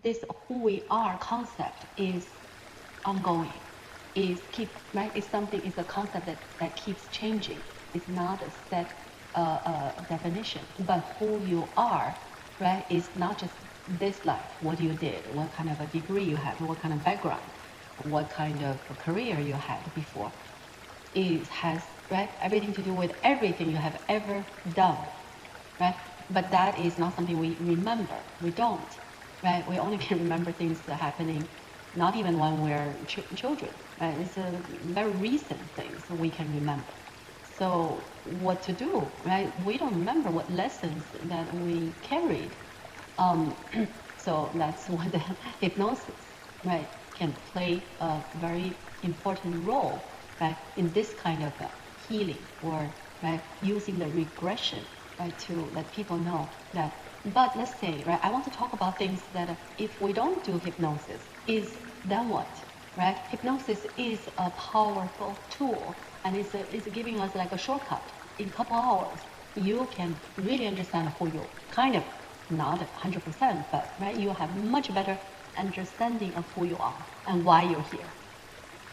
this who we are concept is ongoing, is keep right. It's something. It's a concept that keeps changing. It's not a set definition, but who you are, right, is not just this life, what you did, what kind of a degree you have, what kind of background, what kind of a career you had before. It has, right, everything to do with everything you have ever done, right? But that is not something we remember. We don't, right? We only can remember things that are happening, not even when we're children, right? It's a very recent things we can remember. So what to do, right? We don't remember what lessons that we carried. Um, so that's what the hypnosis, right, can play a very important role, right, in this kind of healing, or right, using the regression, right, to let people know that. But let's say, right, I want to talk about things that if we don't do hypnosis, is then what, right? Hypnosis is a powerful tool, and it's giving us like a shortcut. In a couple hours, you can really understand who you kind of, not 100%, but right, you have much better understanding of who you are and why you're here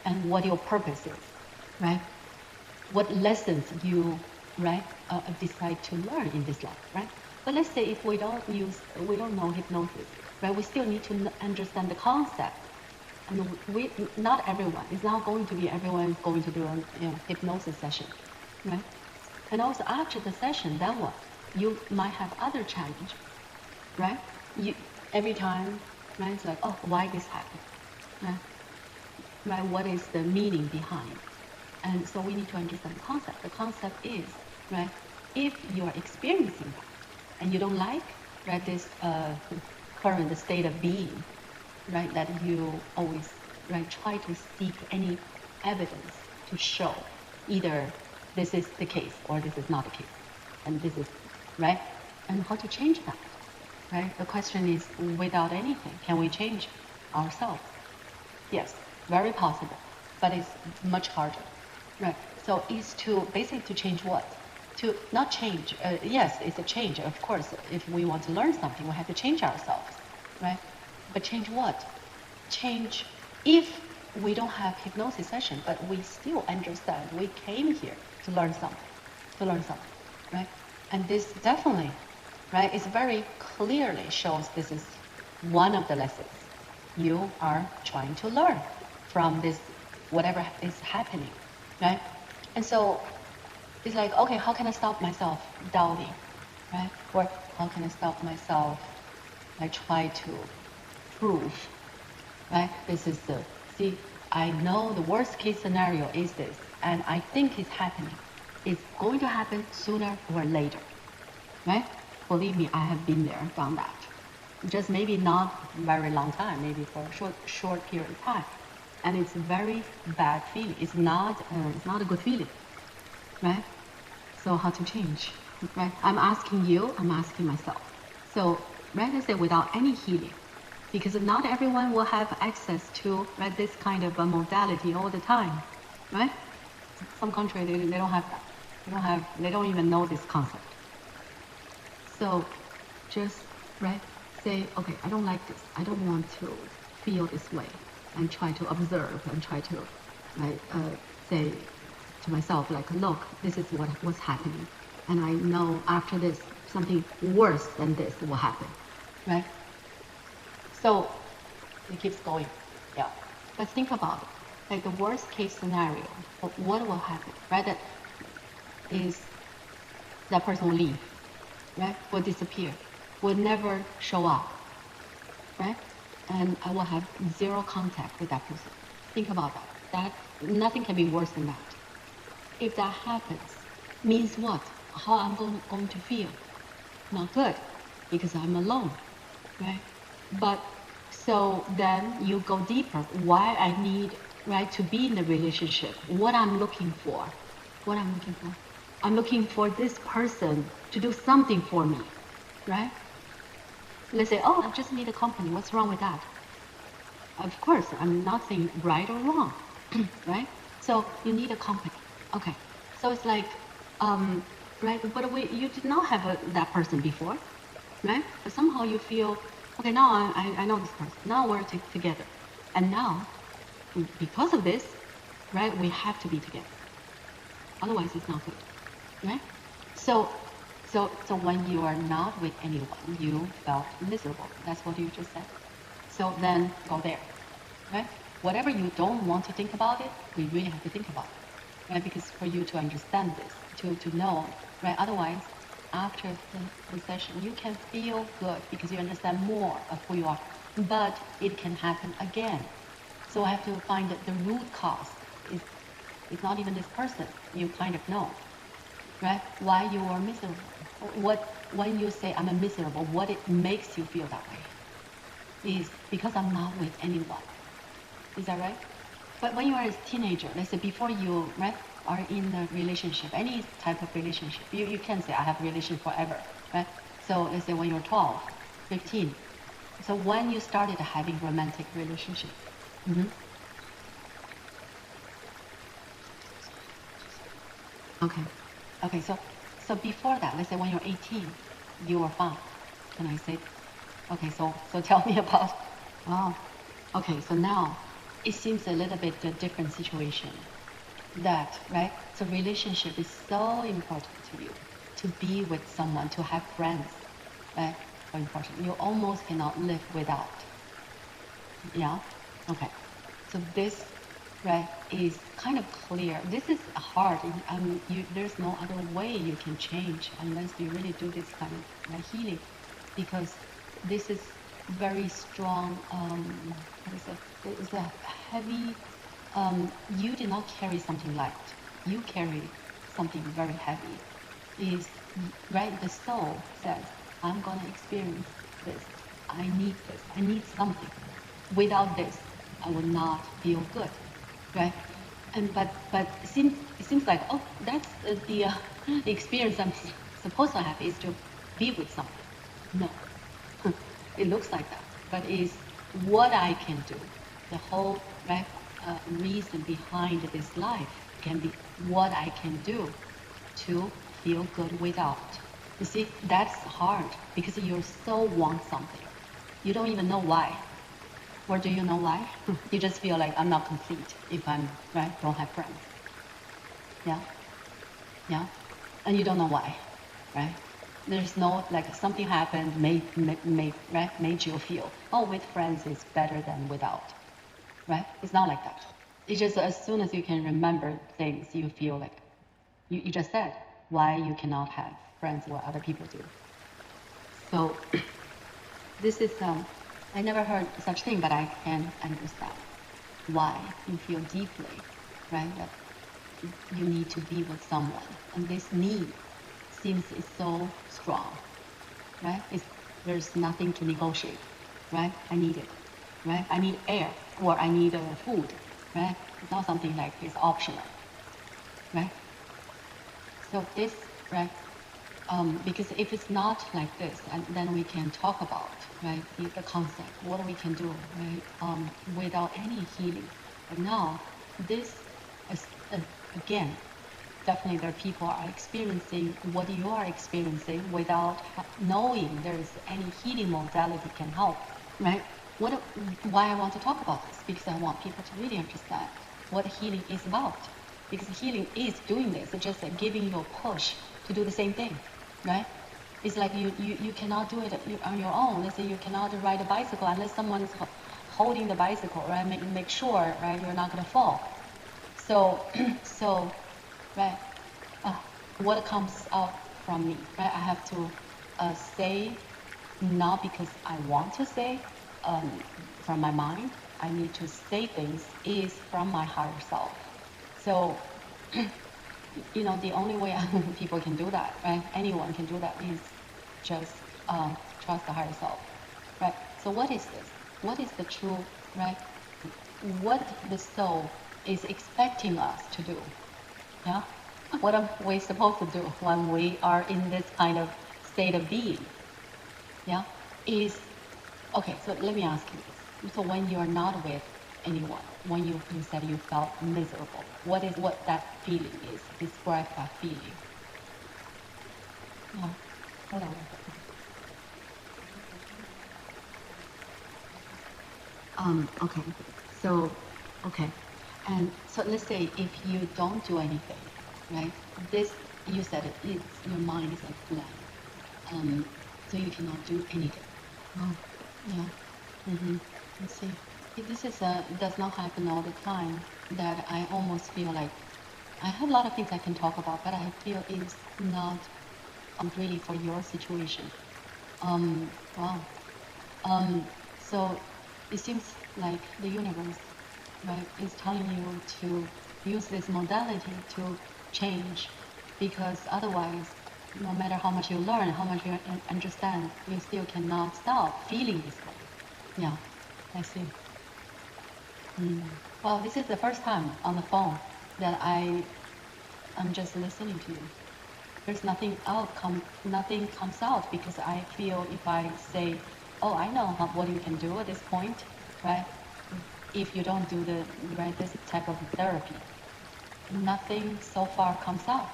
and what your purpose is, right? What lessons you, right, decide to learn in this life, right? But let's say if we don't know hypnosis, right? We still need to understand the concept. And not everyone, it's not going to be everyone is going to do a hypnosis session, right? And also after the session, then what? You might have other challenge, right? Every time, right? It's like, oh, why this happened, right? Right? What is the meaning behind? And so we need to understand the concept. The concept is, right? If you are experiencing that and you don't like, right, this current state of being, right, that you always, right, try to seek any evidence to show either this is the case or this is not the case, and this is, right, and how to change that, right? The question is, without anything, can we change ourselves? Yes, very possible, but it's much harder, right? So it's to basically to change what? To not change. Yes, it's a change, of course. If we want to learn something, we have to change ourselves, right? But change what? Change if we don't have hypnosis session, but we still understand we came here to learn something, right? And this definitely, right, is very clearly shows this is one of the lessons you are trying to learn from this, whatever is happening, right? And so it's like, okay, how can I stop myself doubting, right? Or how can I stop myself, I try to prove, right? This is the, see, I know the worst case scenario is this, and I think it's happening. It's going to happen sooner or later, right? Believe me, I have been there, done that. Just maybe not very long time, maybe for a short period of time. And it's a very bad feeling. It's not a good feeling, right? So how to change, right? I'm asking you, I'm asking myself. So, right, let's say without any healing, because not everyone will have access to, right, this kind of a modality all the time, right? Some countries, they don't have that. They don't even know this concept. So just, right, say, okay, I don't like this. I don't want to feel this way, and try to observe and try to, right, say to myself, like, look, this is what's happening. And I know after this, something worse than this will happen, right? So it keeps going, yeah. But think about it, like the worst case scenario, what will happen, right? That is, that person will leave, right? Will disappear, will never show up, right? And I will have zero contact with that person. Think about that. That nothing can be worse than that. If that happens, means what? How I'm going to feel? Not good, because I'm alone, right? But so then you go deeper. Why I need, right, to be in the relationship? What I'm looking for? What I'm looking for? I'm looking for this person to do something for me, right? Let's say, oh, I just need a company. What's wrong with that? Of course, I'm not saying right or wrong, right? So you need a company. Okay. So it's like, right? But you did not have that person before, right? But somehow you feel Okay, now I know this person. Now we're together. And now, because of this, right, we have to be together. Otherwise, it's not good, right? So, so when you are not with anyone, you felt miserable. That's what you just said. So then go there, right? Whatever you don't want to think about it, we really have to think about it, right? Because for you to understand this, to know, right? Otherwise, after the session, you can feel good because you understand more of who you are, but it can happen again. So I have to find the root cause. It's not even this person. You kind of know, right? Why you are miserable. What when you say I'm a miserable, what it makes you feel that way is because I'm not with anyone. Is that right? But when you are a teenager, let's say before you right are in a relationship, any type of relationship, you can say I have a relationship forever, right? So let's say when you're 12, 15. So when you started having romantic relationship. Mm-hmm. Okay. Okay, so before that, let's say when you're 18, you were fine. Can I say? Okay, so tell me about. Oh, okay. So now it seems a little bit a different situation. That right. So relationship is so important to you. To be with someone, to have friends, right? So important. You almost cannot live without. Yeah. Okay. So this, right, is kind of clear. This is hard. There's no other way you can change unless you really do this kind of healing, because this is very strong. What is it? It's a heavy. You did not carry something light. You carry something very heavy. Is right. The soul says, "I'm gonna experience this. I need this. I need something. Without this, I will not feel good," right? And but it seems like, oh, that's the experience I'm supposed to have is to be with someone. No, it looks like that, but it's what I can do. The whole right, reason behind this life can be what I can do to feel good without. You see, that's hard because you so want something. You don't even know why. Or do you know why? You just feel like I'm not complete if I'm right, don't have friends. Yeah, yeah, and you don't know why, right? There's no like something happened made you feel, oh, with friends is better than without, right? It's not like that. It's just as soon as you can remember things, you feel like you just said why you cannot have friends what other people do. So this is I never heard such thing, but I can understand why you feel deeply, right? That you need to be with someone, and this need seems is so strong, right? There's nothing to negotiate, right? I need it, right? I need air, or I need food, right? It's not something like it's optional, right? So this, right? Because if it's not like this, and then we can talk about, right, the concept, what we can do, right, without any healing. But now, this is, again, definitely there are people are experiencing what you are experiencing without knowing there is any healing modality can help, right? Why I want to talk about this? Because I want people to really understand what healing is about. Because healing is doing this, it's just like giving you a push to do the same thing, right? It's like you cannot do it on your own. Let's say you cannot ride a bicycle unless someone is holding the bicycle, right? Make sure, right, you're not gonna fall. So, so, right, uh, what comes out from me, right? I have to say, not because I want to say um, from my mind. I need to say things is from my higher self. So, the only way people can do that, right? Anyone can do that is just trust the higher self, right? So what is this? What is the true, right? What the soul is expecting us to do? Yeah? What are we supposed to do when we are in this kind of state of being? Yeah? Is, okay, so let me ask you this. So when you're not with anyone, when you said you felt miserable, what that feeling is? Describe that feeling. Yeah. Hold on. Okay. So, okay. And so let's say if you don't do anything, right? This, you said it, it's, your mind is like blank. So you cannot do anything. Oh, yeah. Mm-hmm. I see. This is does not happen all the time. That I almost feel like I have a lot of things I can talk about, but I feel it's not really for your situation. Wow. So it seems like the universe, right, is telling you to use this modality to change, because otherwise, no matter how much you learn, how much you understand, you still cannot stop feeling this way. Yeah, I see. Well, this is the first time on the phone that I'm just listening to you. There's nothing comes out, because I feel if I say, oh, I know what you can do at this point, right? If you don't do the right this type of therapy, nothing so far comes out.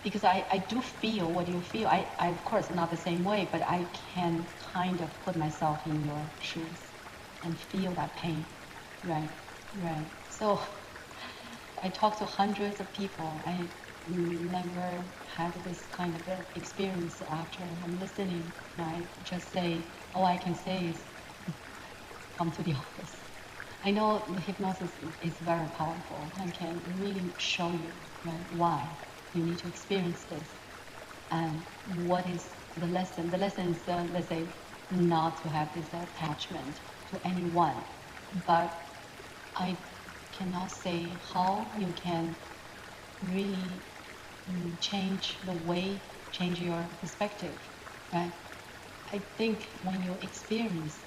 Because I do feel what you feel. I of course not the same way, but I can kind of put myself in your shoes and feel that pain. Right, right. So I talked to hundreds of people. I never had this kind of experience after I'm listening. I just say, all I can say is come to the office. I know the hypnosis is very powerful and can really show you, right, why you need to experience this and what is the lesson. The lesson is, let's say, not to have this attachment to anyone, but I cannot say how you can really change your perspective, right? I think when you experience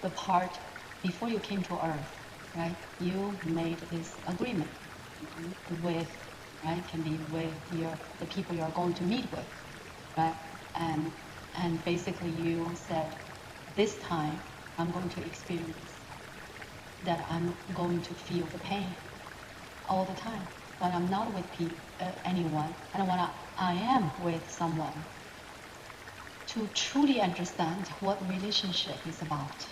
the part before you came to Earth, right, you made this agreement with, right, can be with the people you're going to meet with, right, and basically you said, this time I'm going to experience that I'm going to feel the pain all the time. When I'm not with anyone, and when I am with someone, to truly understand what relationship is about.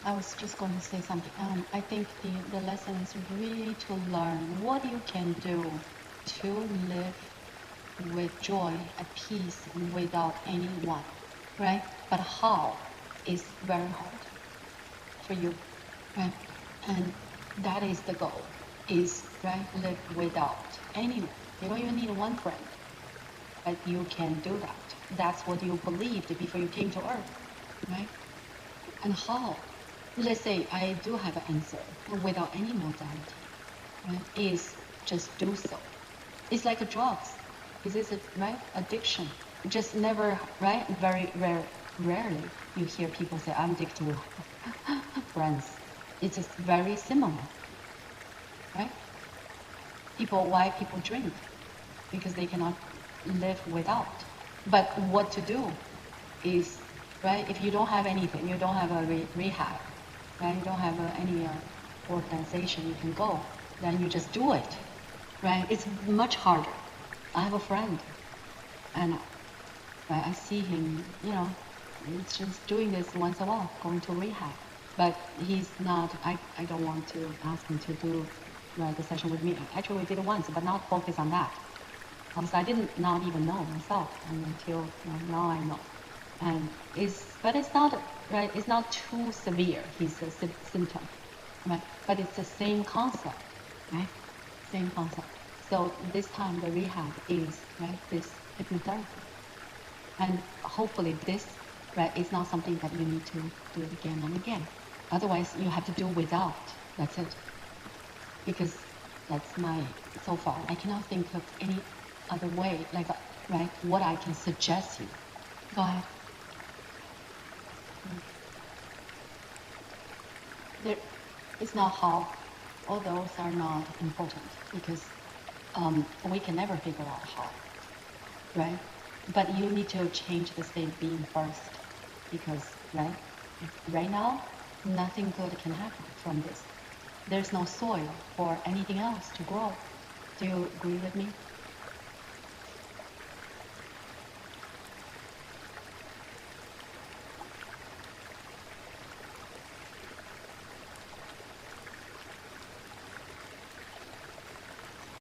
I was just going to say something. I think the lesson is really to learn what you can do to live with joy and peace without anyone, right? But how is very hard for you, right? And that is the goal, is, right, live without anyone. You don't even need one friend, but you can do that. That's what you believed before you came to Earth, right? And how? Let's say I do have an answer without any modality, right? Is just do so. It's like a drugs. Is this a, right, addiction? Just never, right? Very rarely you hear people say, I'm addicted to friends. It's just very similar, right? Why people drink? Because they cannot live without. But what to do is, right, if you don't have anything, you don't have a rehab, right, you don't have any organization you can go, then you just do it, right? It's much harder. I have a friend, and right, I see him, it's just doing this once a while, going to rehab. But he's not, I don't want to ask him to do, right, the session with me. Actually, we did it once, but not focus on that. Because I didn't not even know myself until now I know. And but it's not, right, it's not too severe, his symptom, right? But it's the same concept, right? Same concept. So this time the rehab is, right, this hypnotherapy. And hopefully this, right, is not something that you need to do it again and again. Otherwise you have to do without, that's it. Because that's so far, I cannot think of any other way, like, right, what I can suggest you. Go ahead. There, it's not how. All those are not important, because we can never figure out how, right? But you need to change the state of being first, because, right now, nothing good can happen from this. There's no soil for anything else to grow. Do you agree with me?